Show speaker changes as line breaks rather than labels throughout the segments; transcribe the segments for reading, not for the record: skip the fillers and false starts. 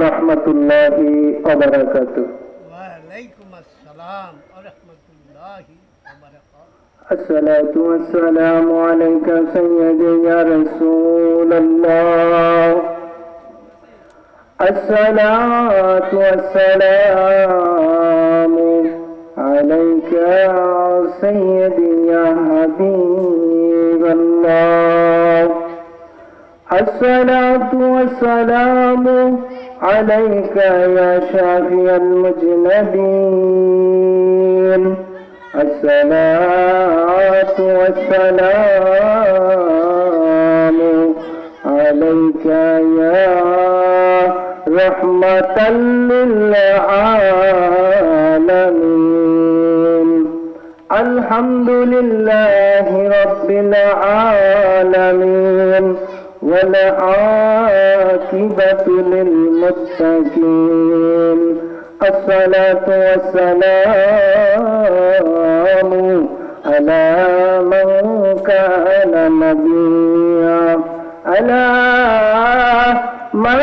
রহমতুল্লাহি ওয়া বারাকাতুহু।
ওয়া আলাইকুম আসসালাম ওয়া রাহমাতুল্লাহি ওয়া বারাকাতুহু।
الصلاة والسلام عليك سيدي يا رسول الله. الصلاة والسلام عليك سيدي يا حبيب الله. الصلاة والسلام عليك يا شافي المذنبين. الصلاة والسلام عليك يا رحمة للعالمين. الحمد لله رب العالمين والعاقبة للمتقين. الصلاة والسلام على من كان نبيا على من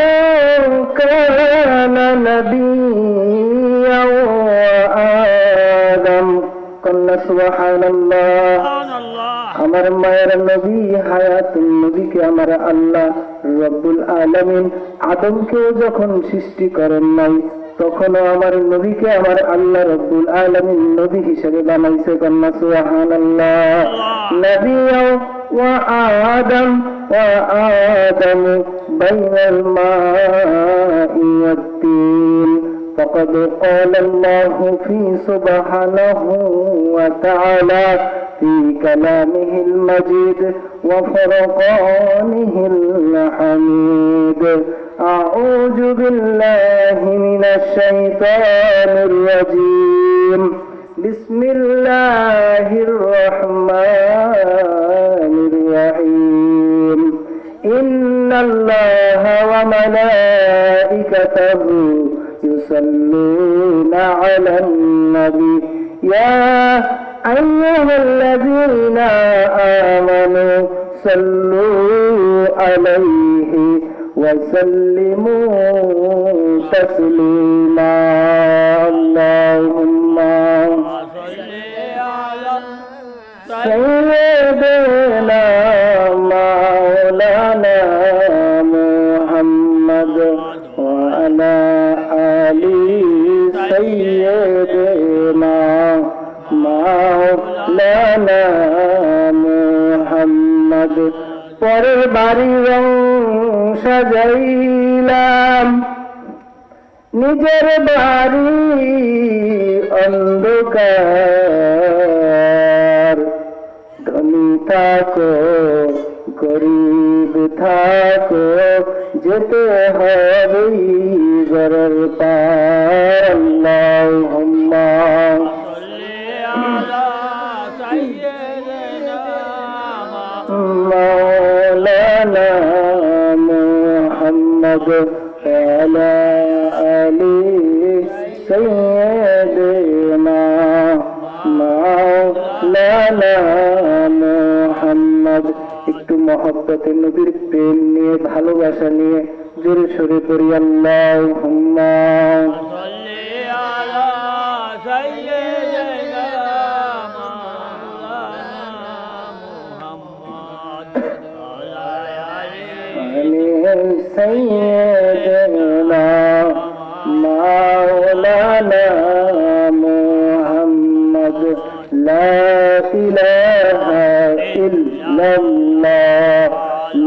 كان نبيا وآدم. قلنا سبحان الله. আমার মায়ের নবী হায়াতুল নবীকে আমার আল্লাহ রব্বুল আলামিন আদমকে যখন সৃষ্টি করেন নাই তখনও আমার নবীকে আমার আল্লাহ রব্বুল আলামিন নবী হিসেবে বানাইছে। কন্যা সুবহানাল্লাহ। নবিয়্যা ওয়া আদম বাইনাল মা'i ওয়াত-তিন। فقد قال الله في سبحانه وتعالى في كلامه المجيد وفرقانه الحميد. أعوذ بالله من الشيطان الرجيم. بسم الله الرحمن الرحيم. إن الله وملائكته يصلون على النبي يا أيها الذين آمنوا صلوا عليه وسلموا تسليما. اللهم صل على سيدنا مولانا محمد وعلى آل سيدنا مولانا محمد. পরের বাড়ি রং সাজাইলাম নিজের বাড়ি অন্ধকার। ধনী থাকো গরিব থাকো যেতে হবে ঘরের পার। আল্লাহুম্মা مولانا محمد وعلى آل سيدنا مولانا محمد. একটু মহব্বতে নবীর প্রেম নিয়ে ভালোবাসা নিয়ে জোরে সোরে পড়ি আল্লাহুম্মা সাল্লি আলা সাইয়্যিদিনা سيدنا مولانا محمد. لا إله إلا الله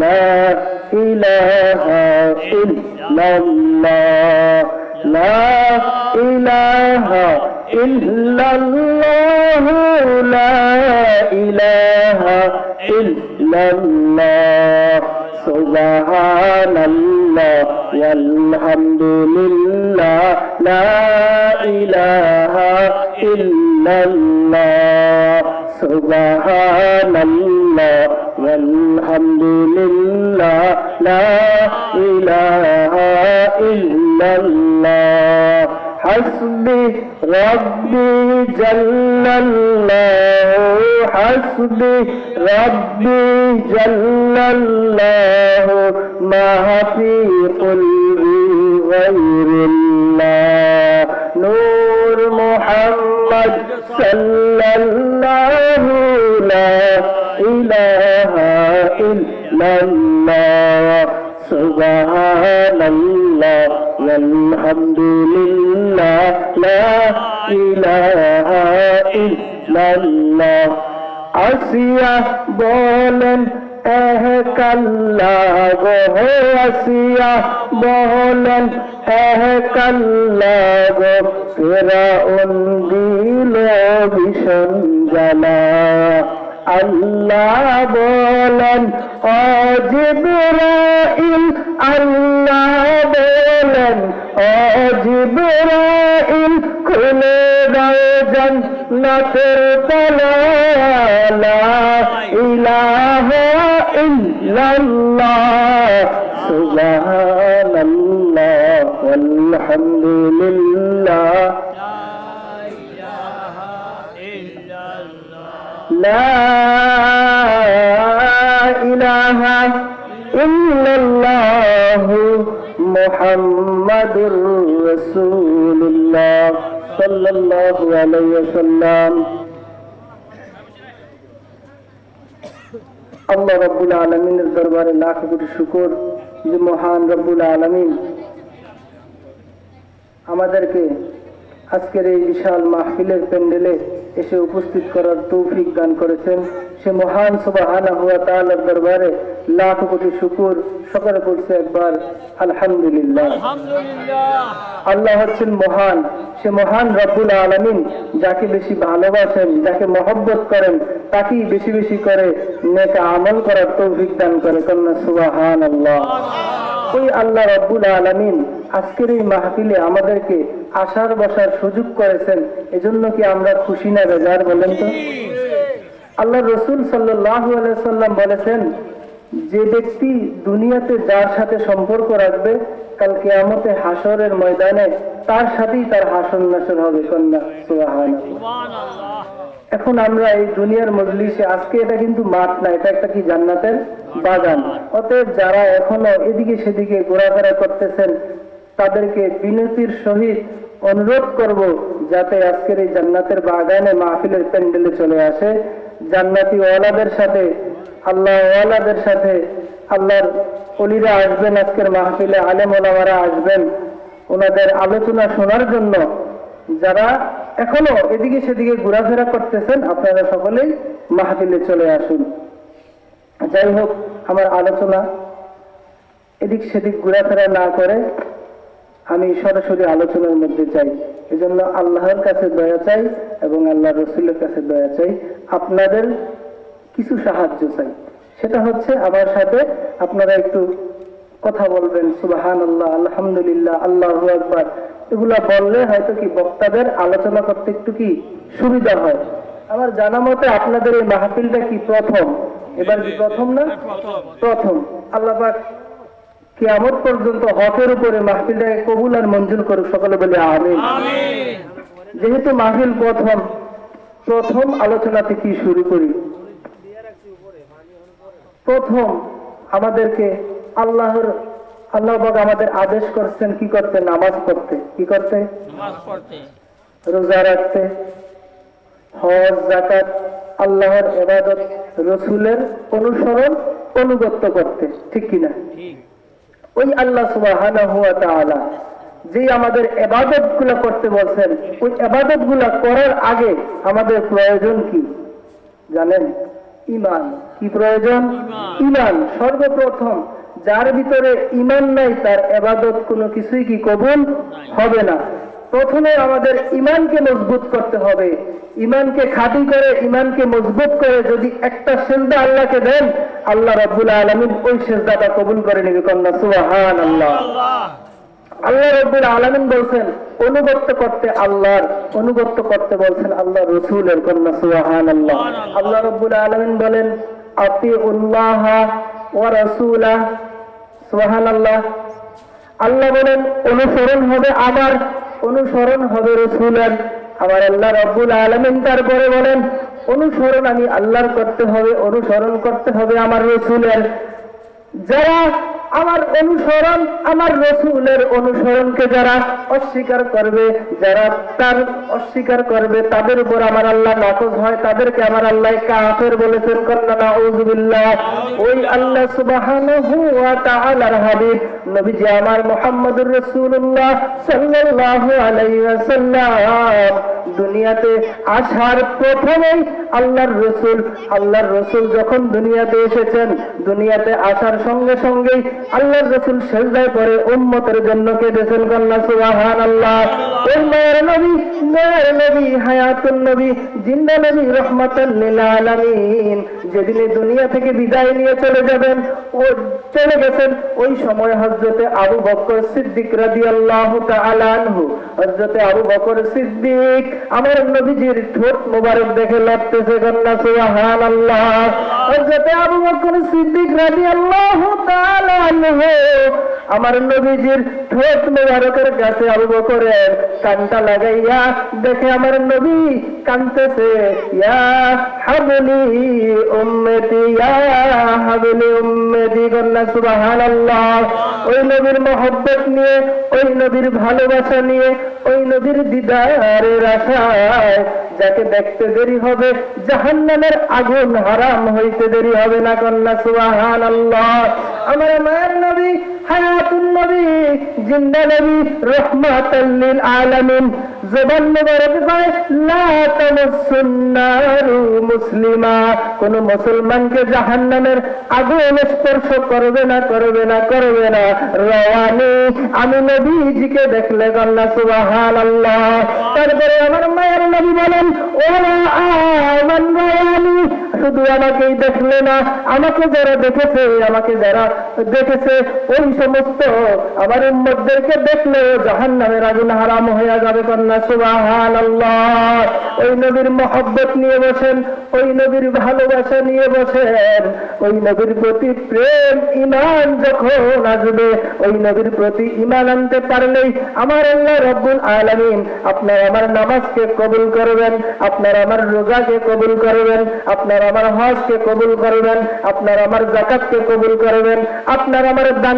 لا إله إلا الله لا إله إلا الله لا إله إلا الله. سبحان الله والحمد لله لا إله إلا الله. سبحان الله والحمد لله لا إله إلا الله. حسبي ربي جل الله حسبي ربي جل الله ما في قلبي غيرullah نور محمد صلى الله لا إله إلا الله سبحان الله والحمد لله لا إله إلا الله আসিয়া বলেন এক আল্লাহ গো আসিয়া বলেন এক আল্লাহ গো ফিরআউন দিল ভীষণ জ্বালা আল্লাহ বলেন ও জিবরাইল আল্লাহ বলেন ও জিবরাইল খুলে দাও জান্নাতের তালা লা ইলাহা ইল্লাল্লাহ সুবহানাল্লাহ ওয়ালহামদুলিল্লাহ لا إله إلا الله محمد رسول الله صلى الله عليه وسلم আল্লাহ রব্বুল আলামিনের দরবারে লাখ কোটি শুকর যে মহান রব্বুল আলামিন আমাদেরকে আজকের এই বিশাল মাহফিলের প্যান্ডেলে এসে উপস্থিত করার তৌফিক দান করেছেন। সে মহান সুবহানাহু ওয়া তাআলার দরবারে লাখ কোটি শুকর সকলে পড়ছে একবার আলহামদুলিল্লাহ। আল্লাহ হচ্ছেন মহান, সে মহান রব্বুল আলামিন যাকে বেশি ভালোবাসেন, যাকে মহব্বত করেন তাকেই বেশি বেশি করে নেক আমল করার তৌফিক দান করে কন্যা সুবহানাল্লাহ। ওই আল্লাহ রব্বুল আলামিন আজকের এই মাহফিলে আমাদেরকে আসার বসার সুযোগ করেছেন, এজন্য কি আমরা খুশি না বেজার বলেন তো? আল্লাহ রসুল সাল্লাল্লাহু আলাইহি সাল্লাম বলেছেন, যে ব্যক্তি দুনিয়াতে যার সাথে সম্পর্ক রাখবে কাল কিয়ামতে হাসরের ময়দানে তার সাথেই তার হাসর নাসর হবে কন্যা সুবহানাল্লাহ। এখন আমরা এই দুনিয়ার মজলিসে আজকে এটা কিন্তু মাঠ না, এটা একটা কি জান্নাতের বাগান। অতএব যারা এখনো এদিকে সেদিকে ঘোরাফেরা করতেছেন তাদেরকে বিনতির সহিত অনুরোধ করব যাতে আজকের এই জান্নাতের বাগানে মাহফিলের প্যান্ডেলে চলে আসে। জান্নাতি ওয়ালাদের সাথে, আল্লাহ ওয়ালাদের সাথে আল্লাহর ওলিরা আসবেন আজকের মাহফিলে, আলেম ওলামারা আসবেন ওনাদের আলোচনা শোনার জন্য। যারা এখনো এদিকে সেদিকে ঘোরাফেরা করতেছেন আপনারা সকলেই মাহফিলে চলে আসুন। যাই হোক, আমার আলোচনা এদিক সেদিক ঘোরাফেরা না করে আমি সরাসরি আলোচনার মধ্যে চাই। এজন্য আল্লাহর কাছে দয়া চাই এবং আল্লাহ রসুলের কাছে দয়া চাই, আপনাদের কিছু সাহায্য চাই। সেটা হচ্ছে আমার সাথে আপনারা একটু কথা বলবেন, সুবহানাল্লাহ, আলহামদুলিল্লাহ, আল্লাহু আকবার। এগুলা বললে হয়তো কি বক্তাদের আলোচনা করতে একটু কি সুবিধা হয়। আমার জানা মতে আপনাদের এই মাহফিলটা কি প্রথম? এবার কি প্রথম না? প্রথম। আল্লাহ পাক কিয়ামত পর্যন্ত হকের উপরে মাহফিলটাকে কবুল আর মঞ্জুর করুক, সকলে বলে আমিন। যেহেতু মাহফিল প্রথম আলোচনা থেকে শুরু করি। প্রথম আমাদেরকে আল্লাহ পাক আমাদের আদেশ করছেন কি করতে? নামাজ পড়তে। কি করতে? রোজা রাখতে, হজ, যাকাত, আল্লাহর ইবাদত, রসুলের অনুসরণ, অনুগত্য করতে। ঠিক কিনা? ওই আল্লাহ সুবহানাহু ওয়া তাআলা যে আমাদের ইবাদত গুলা করতে বলছেন, ওই ইবাদত গুলা করার আগে আমাদের প্রয়োজন কি জানেন? ঈমান। কি প্রয়োজন? ঈমান। সর্বপ্রথম যার ভিতরে ঈমান নাই তার ইবাদত কোনো কিছুই কি কবুল হবে না। প্রথমে আমাদের ঈমানকে মজবুত করতে হবে। ঈমানকে খাঁটি করে, ঈমানকে মজবুত করে যদি একটা সিজদা আল্লাহকে দেন, আল্লাহ রাব্বুল আলামিন ওই সিজদাটা কবুল করে নেবে কন্যা সুবহানাল্লাহ। আল্লাহ রাব্বুল আলামিন বলছেন অনুগত্য করতে আল্লাহর, অনুগত্য করতে বলছেন আল্লাহ রাসূলের কন্যা সুবহানাল্লাহ। আল্লাহ রাব্বুল আলামিন বলেন আতিউল্লাহ ওয়া রাসূলাহ, সুবহানাল্লাহ। আল্লাহ বলেন অনুসরণ হবে আমার, অনুসরণ হবে রাসূলের। আমার আল্লাহ রাব্বুল আলামিন তারপরে বলেন অনুসরণ আমি আল্লাহর করতে হবে, অনুসরণ করতে হবে আমার রাসূলের। যারা আমার অনুসরণ, আমার রসুলের অনুসরণকে যারা অস্বীকার করবে, যারা তার অস্বীকার করবে, তাদের উপর আমার আল্লাহ নাকচ হয়, তাদেরকে আমার আল্লাহ কাফের বলেছেন। কন্যা নাউযুবিল্লাহ। ওই আল্লাহ সুবহানাহু ওয়া তাআলার হাবিব নবীজি আমার মুহাম্মদুর রাসূলুল্লাহ সাল্লাল্লাহু আলাইহি ওয়াসাল্লাম দুনিয়াতে আসার প্রথমেই আল্লাহর রসুল যখন দুনিয়াতে এসেছেন, দুনিয়াতে আসার সঙ্গে সঙ্গেই আল্লাহর রসুল সেজদায় পড়ে উম্মতের জন্য কেঁদেছেন। কন্যা সুবহানাল্লাহ। ওই মায়ের নবী হায়াতুন নবী, জিন্দা নবী, রাহমাতাল লিল আলামিন যেদিনে দুনিয়া থেকে বিদায় নিয়ে চলে যাবেন, ও চলে গেছেন, ওই সময় হযরতে আবু বকর সিদ্দিক রাদিয়াল্লাহু তাআলা আনহু, হযরতে আবু বকর সিদ্দিক আমার নবীজির ঠোঁট মোবারক দেখে লড়তেছে। কন্যা সুবহানাল্লাহ। হযরতে আবু বকর সিদ্দিক রাদিয়াল্লাহু তাআলা আনহু আমার নবীজির ঠোঁট মোবারকের কাছে আবু বকরের কানটা লাগাইয়া দেখে আমার নবী কাঁদতেছে। ইয়া হাবলি উম্মতি, ইয়া হাবলি উম্মতি। কন্যা সুবহানাল্লাহ। ওই নবীর মহব্বত নিয়ে, ওই নবীর ভালোবাসা নিয়ে, ওই নবীর দিদারের আশায় যাকে দেখতে দেরি হবে জাহান্নামের আগুন হারাম হইতে দেরি হবে না। কন্যা সুবহানাল্লাহ। আমার মায়ের নবী হায়াতুন নবী, জিন্দা নবী, রাহমাতাল লিল আলামিন জবান মোবারক পায় লা তামাসসুন নারু মুসলিমা, কোন মুসলমানকে জাহান্নামের আগুন স্পর্শ করবে না, করবে না, করবে না। রাওয়ানি আমি নবীজিকে দেখলে। কন্যা সুবহানাল্লাহ। তারপরে আমার মায়ের নবী বলেন, ওরা আমান রাওয়ানি, শুধু আমাকেই দেখলে না, আমাকে যারা দেখেছে, আমাকে যারা দেখেছে ওই সমস্ত আমার উম্মতদেরকে দেখলে জাহান্নামের আগুন হারাম হয়ে যাবে। কন্যা সুবহানাল্লাহ। ওই নবীর মহব্বত নিয়ে বসেন, ওই নবীর ভালোবাসা নিয়ে বসেন, ওই নবীর প্রতি প্রেম ঈমান যখন আসবে, ওই নবীর প্রতি ঈমান আনতে পারলেই আমার আল্লাহ রব্বুল আলামিন আপনার আমার নামাজকে কবুল করবেন, আপনার আমার রোজাকে কবুল করবেন, আপনার আমার হজকে কবুল করবেন, আপনার আমার যাকাতকে কবুল করবেন, আপনার আমার দান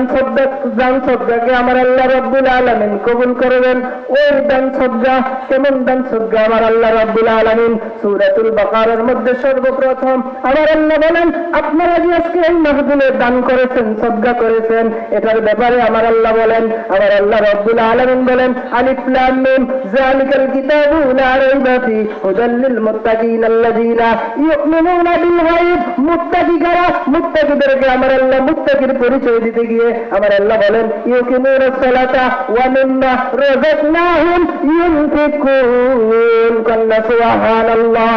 সদকাকে আমার আল্লাহ রব্বুল আলামিন কবুল করবেন। ওই দান সদকা কেমন দান সদকা আমার আল্লাহ রব্বুল আলামিন সূরাতুল বাকারার মধ্যে সর্বপ্রথম আমার আল্লাহ বলেন, আপনারা যে আজকে এই মাহফিলে দান করেছেন, সদকা করেছেন, এটার ব্যাপারে আমার আল্লাহ বলেন, আমার আল্লাহ রব্বুল আলামিন বলেন, আলিফ লাম মিম যালিকাল কিতাবু লা রাইবা ফিহি হুদাল লিল মুত্তাকিন আল্লাযীনা ইউমিনুনা বিল গায়ব। মুত্তাকি কারা? মুত্তাকিদেরকে আমার আল্লাহ মুত্তাকির পরিচয় দিতে গিয়ে আমার আল্লাহ বলেন, ইউকিমুনাস সালাতা ওয়া মিম্মা রাযাকনাহুম ইউনফিকুন। কন্যা সুবহানাল্লাহ।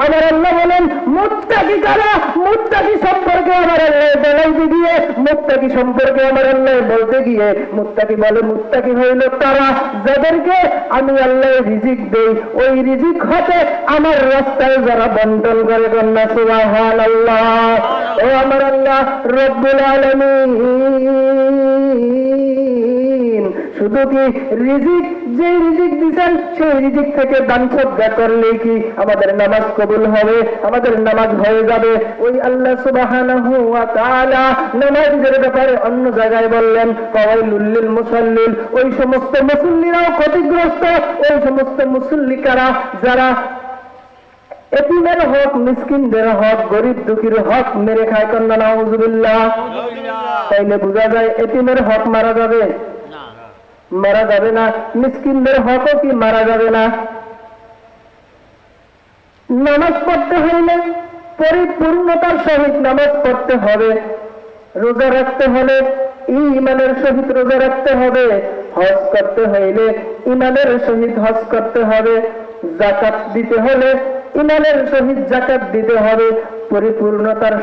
আমার আল্লাহ বলেন, মুত্তাকি কারা? মুত্তাকি সম্পর্কে আমার আল্লাহ বলতে গিয়ে, মুত্তাকি সম্পর্কে আমার আল্লাহ বলতে গিয়ে মুত্তাকি বলে, মুত্তাকি হইল তারা যাদেরকে আমি আল্লাহ রিজিক দেই, ওই রিজিক হতে আমার রাস্তায় যারা বন্টন করে। কন্যা সুবহানাল্লাহ। ও আমার আল্লাহ রব্বুল আলামিন শুধু কি রিজিক, যে রিজিক দিচ্ছেন সেই রিজিক থেকে দান সদকা করলে কি আমাদের নামাজ কবুল হবে? আমাদের নামাজ হয়ে যাবে? ওই আল্লাহ সুবহানাহু ওয়া তাআলা নামাজের ব্যাপারে অন্য জায়গায় বললেন, ফাওয়াইলুল লিল মুসাল্লিন, ওই সমস্ত মুসল্লিরাও ক্ষতিগ্রস্ত। ওই সমস্ত মুসল্লি কারা? যারা এতিমের হক, মিসকিনদের হক, গরিব দুঃখীর হক মেরে খায়। কন্যা নাউযুবিল্লাহ। তাইলে বোঝা যায় এতিমের হক মারা যাবে? মারা যাবে না। মিসকিনদের হকও কি মারা যাবে না? নামাজ পড়তে হইলে পরিপূর্ণতার সহিত নামাজ পড়তে হবে, রোজা রাখতে হলে ঈমানের সহিত রোজা রাখতে হবে, হজ করতে হইলে ঈমানের সহিত হজ করতে হবে, যাকাত দিতে হলে ঈমানের সহিত যাকাত দিতে হবে। পরিপূর্ণতার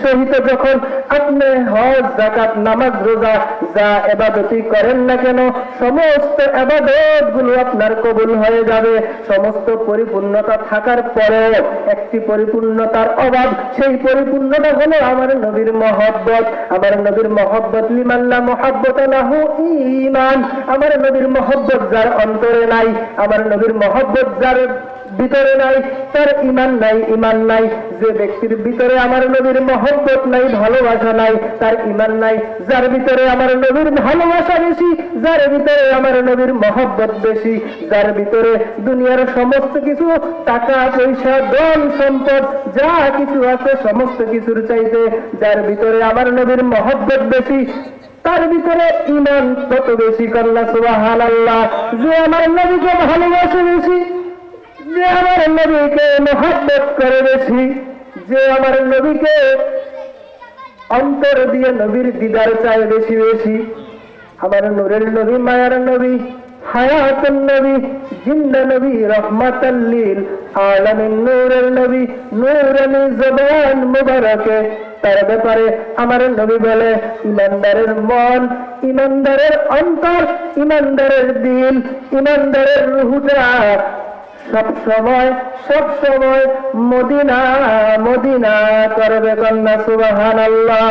সহিত যখন আপনি হজ, যাকাত, নামাজ, রোজা যা ইবাদতই করেন না কেন, সমস্ত ইবাদত গুলো আপনার কবুল হয়ে যাবে। সমস্ত পরিপূর্ণতা থাকার পরেও একটি পরিপূর্ণতার অভাব, সেই পরিপূর্ণতা হলো আমার নবীর মহব্বত। আমার নবীর মহব্বত, লিমান লা মুহাব্বতা লাহু ঈমান। আমার নবীর মহব্বত যার অন্তরে নাই, আমার নবীর মহব্বত যার ভিতরে নাই, তার ঈমান নাই, ঈমান নাই। যে ব্যক্তির ভিতরে আমার নবীর মহব্বত নাই, ভালোবাসা নাই, তার ঈমান নাই। যার ভিতরে আমার নবীর ভালোবাসা বেশি, যার ভিতরে আমার নবীর মহব্বত বেশি, যার ভিতরে দুনিয়ার সমস্ত কিছু, টাকা পয়সা ধন সম্পদ যা কিছু আছে সমস্ত কিছুর চাইতে যার ভিতরে আমার নবীর মহব্বত বেশি, তার ভিতরে ঈমান তত বেশি। কল্লা সুবহানাল্লাহ। যে আমার নবীকে ভালোবাসে বেশি, যে আমার নবীকে মহব্বত করে বেশি, যে আমার নবীকে অন্তর দিয়ে নবীর দিদার চায় বেশি বেশি, আমার নূরের নবী, মায়ার নবী, হায়াতুন নবী, জিন্দা নবী, রহমাতাল লিল আলামিন, নূরের নবী, নূরানি জবান মুবারকে, তার ব্যাপারে আমার নবী বলে ইমানদারের মন, ইমানদারের অন্তর, ইমানদারের দিল, ইমানদারের রুহটা সব সময় মদিনা মদিনা করবে। কন্যা সুবহানাল্লাহ।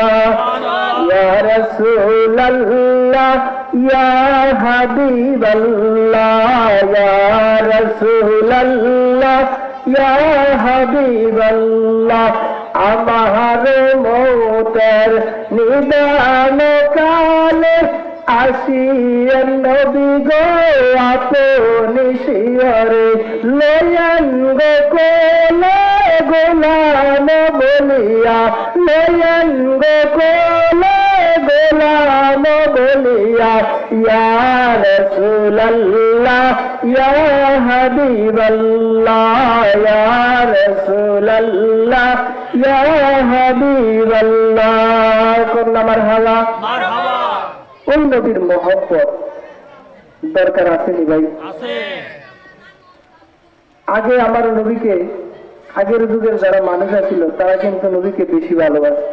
ইয়া রাসূলুল্লাহ, ইয়া হাবিবাল্লাহ, ইয়া রাসূলুল্লাহ, ইয়া হাবিবাল্লাহ। আমার মৌতের নিদান কালে আসিয়েন নবী গো আপনি শিয়রে, লয়েন গো কোলে গোলাম বলিয়া, লয়েন গো কোলে গোলাম বলিয়া। ইয়া রাসূলুল্লাহ, ইয়া হাবিবাল্লাহ, ইয়া রাসূলুল্লাহ, ইয়া হাবিবাল্লাহ। কন্যা মারহাবা। ওই নবীর মহব্বত দরকার আসেনি ভাই? আগে আমার নবীকে, আগের যুগের যারা মানুষ ছিল তারা কিন্তু নবীকে বেশি ভালোবাসত।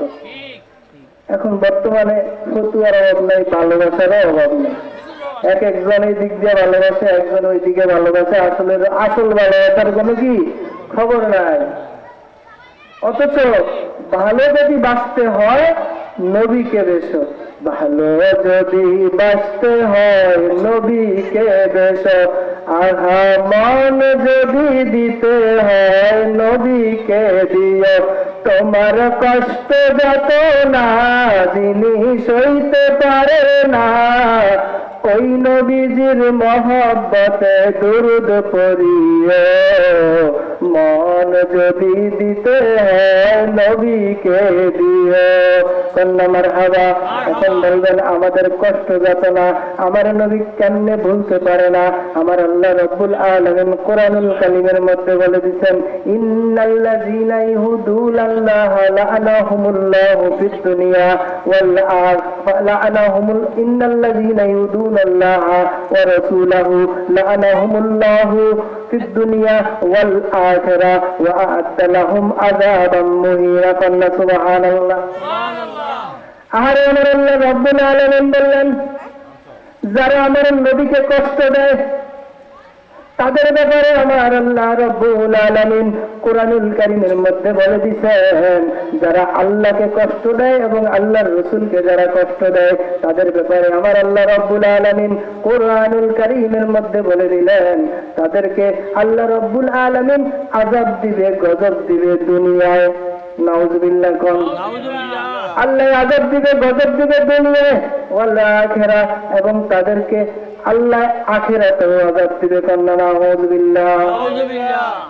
এখন বর্তমানে ফতুয়ার অভাব নাই, ভালোবাসারও অভাব নেই। এক একজন এই দিক দিয়ে ভালোবাসে, একজন ওই দিকে ভালোবাসে, আসলে আসল ভালোবাসার কোনো কি খবর নাই। অথচ ভালো যদি বাঁচতে হয় নবীকে বেশো, ভালো যদি বাঁচতে হয় নবীকে বেশো, আহা মন যদি দিতে হয় নবীকে দিও। তোমার কষ্ট যত না যিনি সইতে পারে না, ওই নবীজির মহব্বতে দুরুদ পড়িও। মন যদি দিতে হয় নবীকে দিও। কন্যা মারহাবা। এখন বলবেন আমাদের কষ্ট যাতনা আমার নবী কেমনে ভুলতে পারে না? আমার আল্লাহ রাব্বুল আলামিন কোরআনুল কারীমের মধ্যে বলে দিয়েছেন, ইন্নাল্লাযীনা ইউদুনাল্লাহা লাআনাহুমুল্লাহু ফিদ দুনিয়া ওয়াল লাআনাহুমুল ইন্নাল্লাযীনা ইউদুনাল্লাহা ওয়া রাসূলাহু লাআনাহুমুল্লাহু ফিদ দুনিয়া ওয়াল আখিরাহ ওয়া আ'আদ্দা লাহুম আযাবাম মুহিনা। কন্যা সুবহানাল্লাহ। আহারে আমার আল্লাহ রাব্বুল আলামিন বললেন, যারা আমার নবীকে কষ্ট দেয় তাদের ব্যাপারে আমার আল্লাহ রাব্বুল আলামিন কোরআনুল কারীমের মধ্যে বলে দিয়েছেন, যারা আল্লাহকে কষ্ট দেয় এবং আল্লাহর রাসূলকে যারা কষ্ট দেয় তাদের ব্যাপারে আমার আল্লাহ রাব্বুল আলামিন কোরআনুল কারীমের মধ্যে বলে দিলেন, তাদেরকে আল্লাহ রাব্বুল আলামিন আযাব দিবে, গজব দিবে দুনিয়ায়। নাউযুবিল্লাহ। কোন আল্লাহ আযাব দিবে, গজব দিবে দুনিয়ায়, ওয়াল আখিরাহ, এবং তাদেরকে আল্লাহ আখিরাতেও আযাব দিবে। কন্যা নাউযুবিল্লাহ।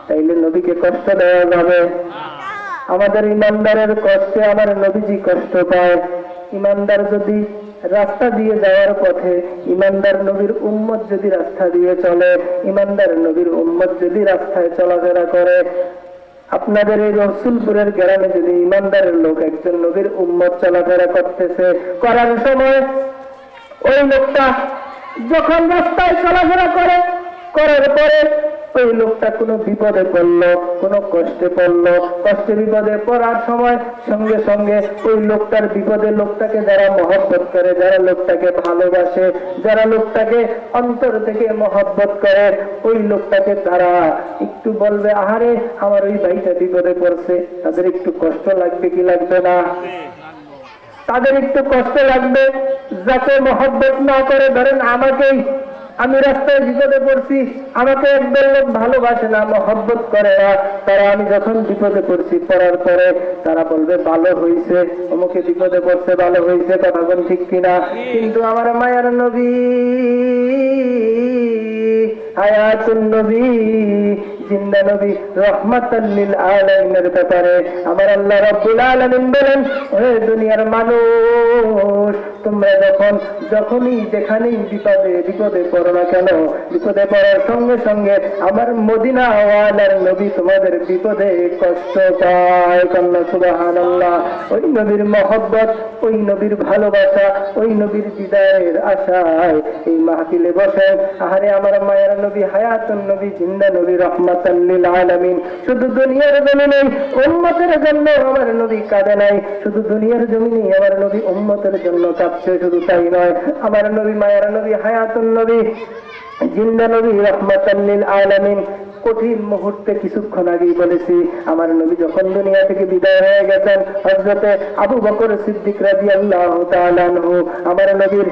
তাইলে নবীকে কষ্ট দেওয়া যাবে? আমাদের ইমানদারের কষ্টে আমার নবীজি কষ্ট পায়। ইমানদার যদি রাস্তা দিয়ে যাওয়ার পথে, ইমানদার নবীর উম্মত যদি রাস্তা দিয়ে চলে, ইমানদার নবীর উম্মত যদি রাস্তায় চলাফেরা করে, আপনাদের এই রসুলপুরের গ্রামে যদি ইমানদারের লোক একজন নবীর উম্মত চলাফেরা করতেছে, করার সময় ওই লোকটা যখন রাস্তায় চলাফেরা করে, করার পরে ওই লোকটা কোনো বিপদে পড়লো, কোনো কষ্টে পড়লো, কষ্টে বিপদে পড়ার সময় সঙ্গে সঙ্গে ওই লোকটার বিপদে লোকটাকে যারা মহব্বত করে, যারা লোকটাকে ভালোবাসে, যারা লোকটাকে অন্তর থেকে মহব্বত করে, ওই লোকটাকে তারা একটু বলবে, আহারে আমার ওই ভাইটা বিপদে পড়ছে। তাদের একটু কষ্ট লাগবে কি লাগবে না? তাদের একটু কষ্ট লাগবে। যাকে মহব্বত না করে, ধরেন আমাকেই আমি রাস্তায় বিপদে পড়ছি, আমাকে একদল লোক ভালোবাসে না, মহব্বত করে না, তারা আমি যখন বিপদে পড়ছি পড়ার পরে তারা বলবে ভালো হইছে, অমুকে বিপদে পড়ছে ভালো হইছে, কথা বল ঠিক কিনা? কিন্তু আমার মায়ার নবী হায়াতুন নবী জিন্দা নবী রহমাতাল লিল আলামিনের ব্যাপারে আমার আল্লাহ রাব্বুল আলামিন বলেন, হে দুনিয়ার মানুষ, তোমরা যখনই যেখানেই বিপদে পড়ো না কেন, বিপদে পড়ার সঙ্গে সঙ্গে আমার মদিনা ওয়ালার নবী তোমাদের বিপদে কষ্ট পায়। কন্যা সুবহানাল্লাহ। ওই নবীর মহব্বত, ওই নবীর ভালোবাসা, ওই নবীর দিদারের আশায় এই মাহফিলে বসেন। আহারে আমার মায়ের নবী হায়াতুন নবী জিন্দা নবী রহমাতাল লিল আলামিন। শুধু দুনিয়ার জমিনে উম্মতের জন্য আমার নবী কাঁদে নাই, শুধু দুনিয়ার জমিনে আমার নবী উম্মতের জন্য কাঁদছে, শুধু তাই নয়, আমার নবী মায়ের নবী হায়াতুন নবী জিন্দা নবী রহমাতাল লিল আলামিন কঠিন মুহূর্তে কিছুক্ষণ আগেই বলেছি, আমার নবী যখন দুনিয়া থেকে বিদায় হয়ে গেছেন, হযরতে আবু বকর সিদ্দিক রাদিয়াল্লাহু তাআলা আনহু আমার নবীর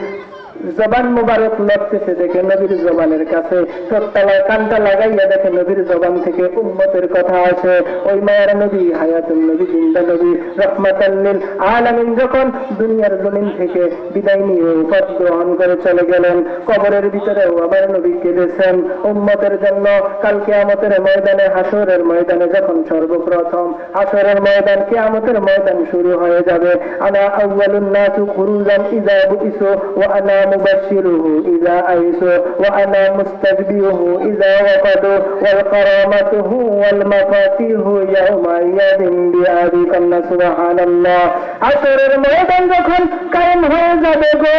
জবান মুবারক লড়তেছে দেখে নবীর জবানের কাছে ঠোঁটতলায় কানটা লাগাইয়া দেখে নবীর জবান থেকে উম্মতের কথা আসে। ওই মায়ের নবী হায়াতুন নবী জিন্দা নবী রহমাতাল লিল আলামিন যখন দুনিয়ার জমিন থেকে বিদায় নিয়ে পথ গ্রহণ করে চলে গেলেন, কবরের ভিতরেও আমার নবী কেঁদেছেন উম্মতের জন্য। কাল কিয়ামতের ময়দানে, হাসরের ময়দানে যখন সর্বপ্রথম হাসরের ময়দান, কিয়ামতের ময়দান শুরু হয়ে যাবে, আনা আউয়ালুন নাসু খুরুজান ইযা বুইসু ওয়া আনা مبشره إذا أيسوا وأنا مستجبيه إذا وقدوا والكرامته والمفاتيح يومئذ بأبي كنا سبحان الله। আসরের ময়দান যখন কায়েম হয়ে যাবে গো,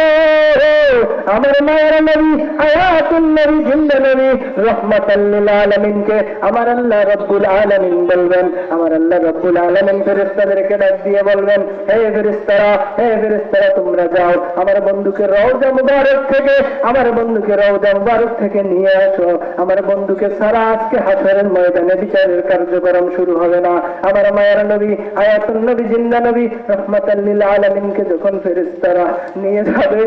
আমার মায়ের নবী হায়াতুন নবী জিন্দা নবী রহমাতাল লিল আলামিনকে আমার আল্লাহ রাব্বুল আলামিন বলবেন, আমার আল্লাহ রাব্বুল আলামিন ফেরেশতাদেরকে ডাক দিয়ে বলবেন, হে ফেরেশতারা তোমরা যাও আমার বন্ধুকে রওজা মুবারক থেকে, আমার বন্ধুকে রওজা মুবারক থেকে নিয়ে আসো। আমার বন্ধুকে সারা আজকে হাসরের ময়দানে বিচারের কার্যক্রম শুরু হবে না। আমার মায়ের নবী হায়াতুন নবী জিন্দা নবী রহমাতাল লিল আলামিনকে যখন ফেরেশতারা নিয়ে যাবে,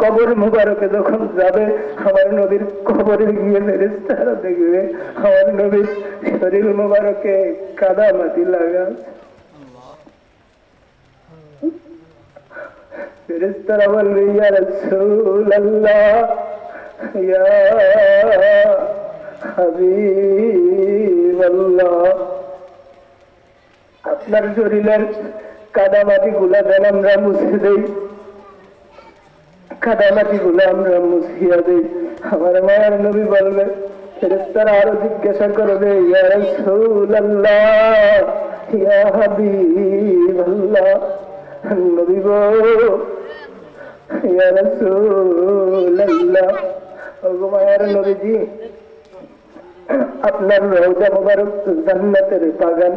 কবর মুবারকে যখন যাবে, আমার নবীর কবরে গিয়ে ফেরেশতারা দেখবে আমার নবীর শরীর মুবারকে কাদা মাটি লাগা। ফেরেশতারা বলবে, ইয়া রাসূলুল্লাহ, ইয়া হাবিবাল্লাহ, আপনার শরীরের কাদামাটি গুলা দেন আমরা মুছে দেই, কাদামাটি গুলা আমরা মুছিয়া দেই। আমার মায়ের নবী বলবে, ফেরেশতারা আরো জিজ্ঞাসা করবে, ইয়া রাসূলুল্লাহ, ইয়া হাবিবাল্লাহ, নবী গো, ইয়া রাসূলুল্লাহ, ওগো মায়ের নবীজি, আপনার রওজা মুবারক তো জান্নাতের বাগান,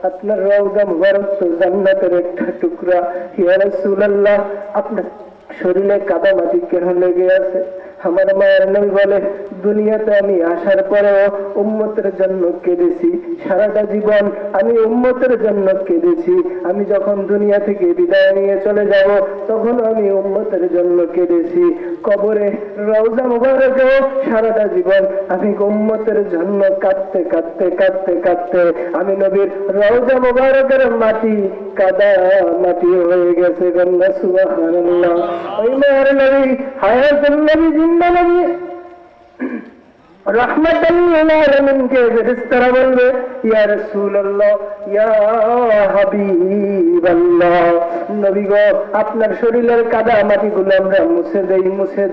আপনার রওজা মুবারক তো জান্নাতের একটা টুকরা। ইয়া রাসূলুল্লাহ, আপনার শরীরে কাদা মাটি কেন লেগে আছে? আমার মায়ের নবী বলে, দুনিয়াতে আমি আসার পরেও উম্মতের জন্য কেঁদেছি, সারাটা জীবন আমি উম্মতের জন্য কেঁদেছি। আমি যখন দুনিয়া থেকে বিদায় নিয়ে চলে যাব, তখন আমি উম্মতের জন্য কেঁদেছি। কবরে রওজা মুবারকেও সারাটা জীবন আমি উম্মতের জন্য কাঁদতে কাঁদতে কাঁদতে কাঁদতে আমি নবীর রওজা মুবারকের মাটি কাদা মাটি হয়ে গেছে। গন্না সুবহানাল্লাহ। ওই মায়ের নবী হায়াতুন নবী জিন্দা নবী রহমাতাল লিল আলামিনকে ফেরেশতারা বলবে, ইয়া রাসূলুল্লাহ, ইয়া হাবিবাল্লাহ, নবী গো, আপনার শরীরের কাদা মাটিগুলো আমরা মুছে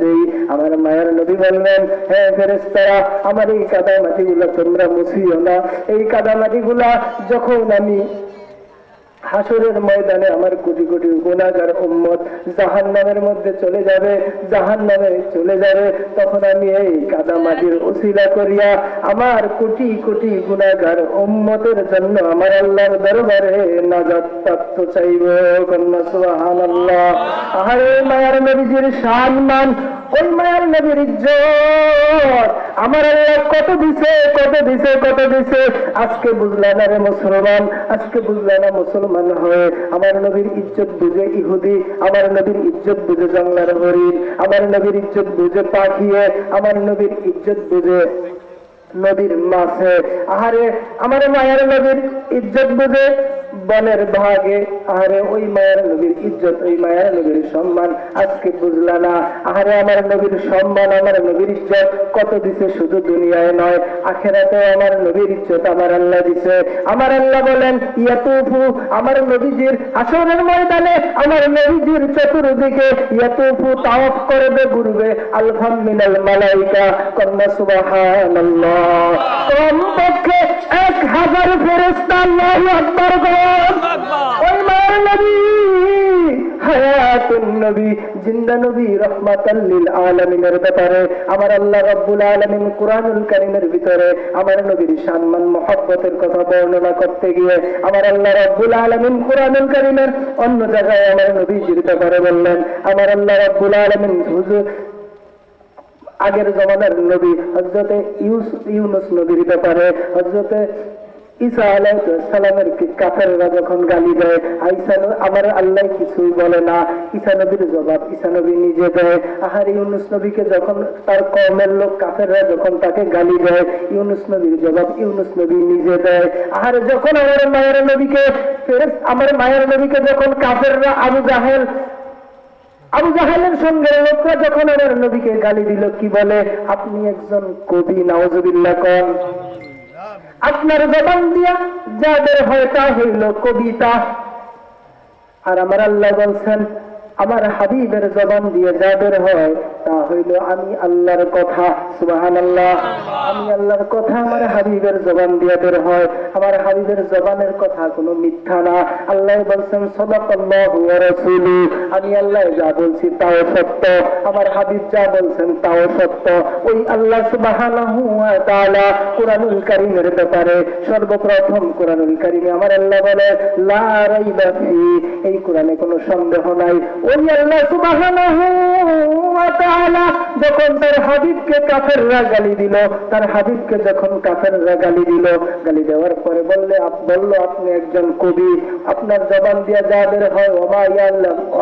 দেই। আমার মায়ের নবী বললেন, হে ফেরেশতারা, আমার এই কাদা মাটিগুলো তোমরা মুছিও না। এই কাদা মাটিগুলা যখন আমি হাসরের ময়দানে আমার কোটি কোটি গুনাহগার উম্মত জাহান্নামের মধ্যে চলে যাবে, তখন আমি এই কাদা মাটির ওসিলা করিয়া আমার কোটি কোটি গুনাহগার উম্মতের জন্য আমার আল্লাহর দরবারে নাজাত প্রাপ্ত চাইব। কন্যা সুবহানাল্লাহ। আহারে মায়ার নবীজির সম্মান ওই মায়ার নবীর ইজ্জত আমার আল্লাহ কত দিছে, কত দিছে, কত দিছে। আজকে বুঝলা না রে মুসলমান, আজকে বুঝলা না মুসলমান হয়ে। আমার নবীর ইজ্জত বুঝে ইহুদি, আমার নবীর ইজ্জত বুঝে জঙ্গলার হরিণ, আমার নবীর ইজ্জত বুঝে পাখিয়ে, আমার নবীর ইজ্জত বুঝে নদীর মাছে। আহারে আমার মায়ের নবীর ইজ্জত বুঝে বনের ভাগে। আহারে ওই মায়ের নবীর ইজ্জত, ওই মায়ের নবীর সম্মান আজকে বুঝলা না। আহারে আমার নবীর সম্মান, আমার নবীর ইজ্জত কত দিছে, শুধু দুনিয়ায় নয় আখেরাতে আমার নবীর ইজ্জত আমার আল্লাহ দিছে। আমার আল্লাহ বলেন ইয়াতুফু, আমার নবীজির হাসরের ময়দানে আমার নবীজির চতুর্দিকে ইয়াতুফু তাওয়াফ করবে, ঘুরবে আলফাম মিনাল মালাইকা, কন্যা সুবহানাল্লাহ। কমপক্ষে 1000 ফেরেশতা আল্লাহু আকবার বলেন। ওই মায়ের নবী হায়াতুন নবী, জিন্দা নবী, রাহমাতাল লিল আলামিনের ব্যাপারে আমার আল্লাহ রাব্বুল আলামিন কুরআনুল কারীমের ভিতরে আমার নবীর সম্মান মহব্বতের কথা বর্ণনা করতে গিয়ে আমার আল্লাহ রাব্বুল আলামিন কুরআনুল কারীমের অন্য জায়গায় আমার নবীজির ব্যাপারে বললেন। আমার আল্লাহ রাব্বুল আলামিন হুজুর আগের জমানার নবী হযরতে ইউনূস নবীর ব্যাপারে, হযরতে ঈসা আলাইহিস সালামের কাফেররা যখন গালি দেয়, আমার আল্লাহ কিছুই বলে না। ঈসা নবীর জবাব ঈসা নবী নিজে দেয়। আহার ইউনূস নবীকে যখন তার কওমের লোক কাফেররা যখন তাকে গালি দেয়, ইউনূস নবীর জবাব ইউনূস নবী নিজে দেয়। আহার যখন আমার মায়ের নবীকে যখন কাফেররা আবু জাহেলের সঙ্গে লোকরা যখন আমার নবীকে গালি দিল, কি বলে? আপনি একজন কবি, নাউজুবিল্লাহ কোন। আপনার জবান দিয়া যাদের হয় তা হইল কবিতা। আর আমার আল্লাহ বলছেন আমার হাবিবের জবান দিয়ে যাদের হয় তা হইল আমি আল্লাহর কথা। সুবহানাল্লাহ। আমি আল্লাহর কথা আমার হাবিবের জবান দিয়ে বের হয়। আমার হাবিবের জবানের কথা কোনো মিথ্যা না। আল্লাহ বলছেন সাদাকাল্লাহু ওয়া রাসূলুহু, আমি আল্লাহ যা বলছি তাও সত্য, আমার হাবিব যা বলছেন তাও সত্য। ওই আল্লাহ সুবহানাহু ওয়া তাআলা কুরআনুল কারীমের ব্যাপারে সর্বপ্রথম কুরআনুল কারীমে আমার আল্লাহ বলে লা রাইবা ফি, এই কোরআনে কোনো সন্দেহ নাই। ওই আল্লাহ সুবহানাহু ওয়া তাআলা যখন তার হাবিবকে কাফেররা গালি দিল, তার হাবিবকে যখন কাফেররা গালি দিল, গালি দেওয়ার পরে বলল আপনি একজন কবি, আপনার জবান দিয়ে যা বের হয়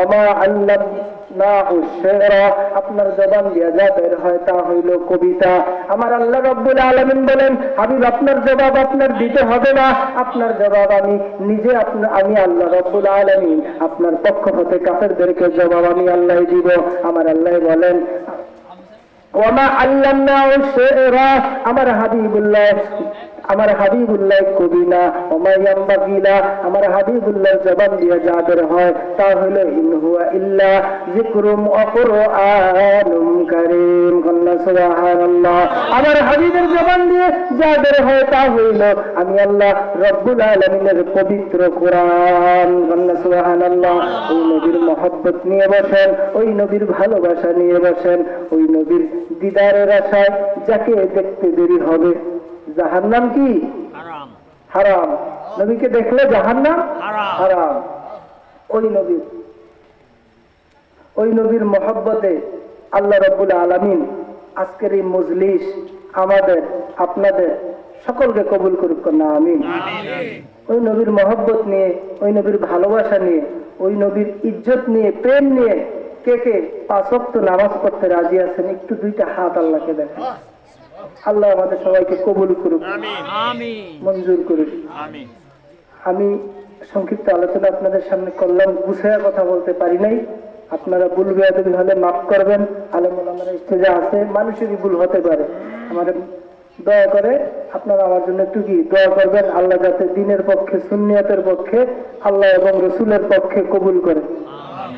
ওমা আল্লামনাহু শি'রা, আপনার জবান দিয়ে যা বের হয় তা হইল কবিতা। আমার আল্লাহ রাব্বুল আলামিন বলেন হাবিব আপনার জবাব আপনার দিতে হবে না, আপনার জবাব আমি নিজে, আমি আল্লাহ রাব্বুল আলামিন আপনার পক্ষ হতে কাফেরদেরকে জবাব আমি আল্লাহ দিব। আমার আল্লাহ বলেন ওমা আল্লামনাহু শি'রা, আমার হাবিবুল্লাহ কবি না। ওমা ইয়ামবাগিলা, আমার হাবিবুল্লাহর জবান দিয়ে যা বের হয় তা হলো ইন হুয়া ইল্লা যিকরুম ওয়া কুরআনুম কারীম। সুবহানাল্লাহ। আমার হাবিবের জবান দিয়ে যা বের হয় তা হইল আমি আল্লাহ রব্বুল আলামিনের পবিত্র কোরআন। সুবহানাল্লাহ। ওই নবীর মহব্বত নিয়ে বসেন, ওই নবীর ভালোবাসা নিয়ে বসেন, ওই নবীর দিদারের আশায় যাকে দেখতে দেরি হবে জাহান্নাম কি হারাম, নবীকে দেখলে জাহান্নাম হারাম। ওই নবীর মহব্বতে আল্লাহ রাব্বুল আলামিন আজকের এই মজলিস আমাদের আপনাদের সকলকে কবুল করুক না, আমিন। ওই নবীর মহব্বত নিয়ে, ওই নবীর ভালোবাসা নিয়ে, ওই নবীর ইজ্জত নিয়ে, প্রেম নিয়ে কে কে 5 ওয়াক্ত নামাজ পড়তে রাজি আছেন? একটু 2টা হাত আল্লাহকে দেখেন। আল্লাহ আমাদের সবাইকে কবুল করুক, মঞ্জুর করুক। আমি সংক্ষিপ্ত আলোচনা আপনাদের সামনে করলাম, গুছায়া কথা বলতে পারি নাই। আপনারা ভুল বেয়াদবি হলে মাফ করবেন। আলেম ওলামারা স্টেজে আছে, মানুষেরই ভুল হতে পারে। আমাদের দয়া করে আপনারা আমার জন্য একটু কি দোয়া করবেন, আল্লাহ যাতে দ্বীনের পক্ষে, সুন্নিয়তের পক্ষে, আল্লাহ এবং রসুলের পক্ষে কবুল করে।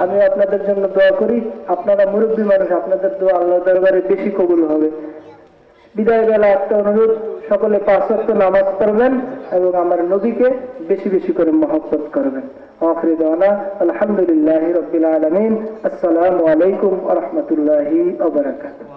আমি আপনাদের জন্য দোয়া করি। আপনারা মুরব্বী মানুষ, আপনাদের দোয়া আল্লাহ দরবারে বেশি কবুল হবে। বিদায় বেলা একটা অনুরোধ, সকলে 5 ওয়াক্ত নামাজ পড়বেন এবং আমার নবীকে বেশি বেশি করে মহব্বত করবেন। আখির দাওয়ানা আলহামদুলিল্লাহি রাব্বিল আলামিন। আসসালামু আলাইকুম ওয়া রাহমাতুল্লাহি ওয়া বারাকাতুহু।